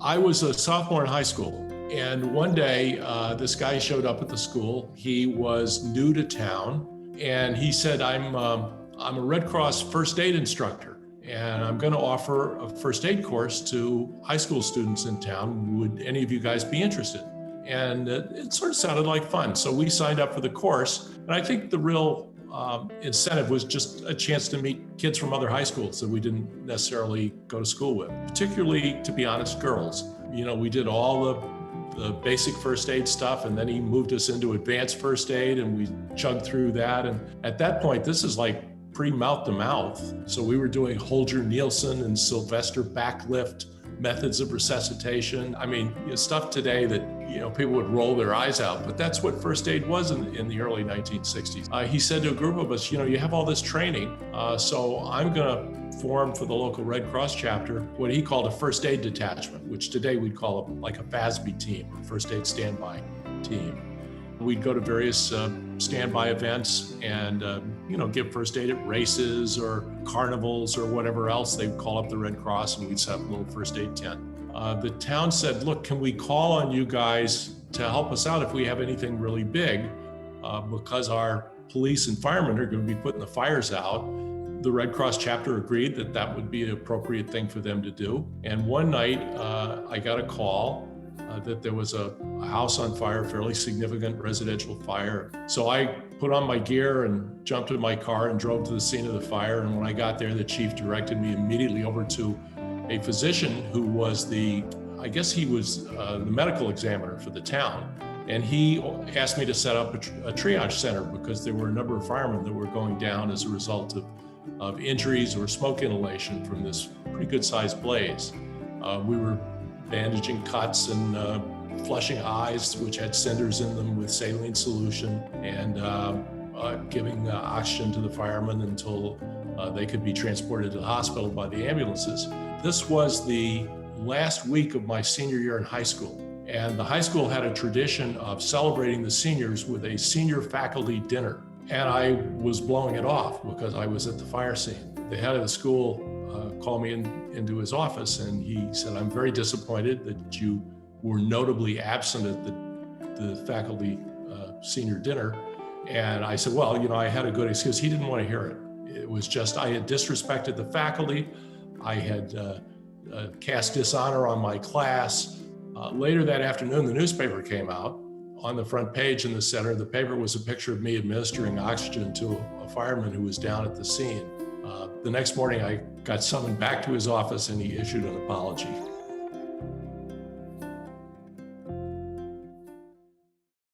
I was a sophomore in high school, and one day this guy showed up at the school. He was new to town, and he said, I'm a Red Cross first aid instructor, and I'm going to offer a first aid course to high school students in town. Would any of you guys be interested?" And it sort of sounded like fun. So we signed up for the course, and I think the real incentive was just a chance to meet kids from other high schools that we didn't necessarily go to school with, particularly, to be honest, girls. You know, we did all the basic first aid stuff, and then he moved us into advanced first aid, and we chugged through that. And at that point, this is like pre-mouth to mouth. So we were doing Holger Nielsen and Sylvester backlift methods of resuscitation. I mean, stuff today that, people would roll their eyes out, but that's what first aid was in the early 1960s. He said to a group of us, you have all this training, so I'm going to form for the local Red Cross chapter what he called a first aid detachment, which today we'd call like a FASB team, or first aid standby team. We'd go to various standby events and, give first aid at races or carnivals or whatever else. They'd call up the Red Cross, and we'd set up a little first aid tent. The town said, "Look, can we call on you guys to help us out if we have anything really big? Because our police and firemen are going to be putting the fires out." The Red Cross chapter agreed that that would be an appropriate thing for them to do. And one night I got a call that there was a house on fire, fairly significant residential fire. So I put on my gear and jumped in my car and drove to the scene of the fire. And when I got there, the chief directed me immediately over to a physician who was the medical examiner for the town. And he asked me to set up a triage center because there were a number of firemen that were going down as a result of injuries or smoke inhalation from this pretty good sized blaze. We were bandaging cuts and flushing eyes, which had cinders in them, with saline solution, and giving oxygen to the firemen until they could be transported to the hospital by the ambulances. This was the last week of my senior year in high school, and the high school had a tradition of celebrating the seniors with a senior faculty dinner, and I was blowing it off because I was at the fire scene. The head of the school called me into his office, and he said, "I'm very disappointed that you were notably absent at the faculty senior dinner." And I said, "Well, I had a good excuse." He didn't want to hear it. It was just, I had disrespected the faculty. I had cast dishonor on my class. Later that afternoon, the newspaper came out. On the front page in the center of the paper was a picture of me administering oxygen to a fireman who was down at the scene. The next morning, I got summoned back to his office, and he issued an apology.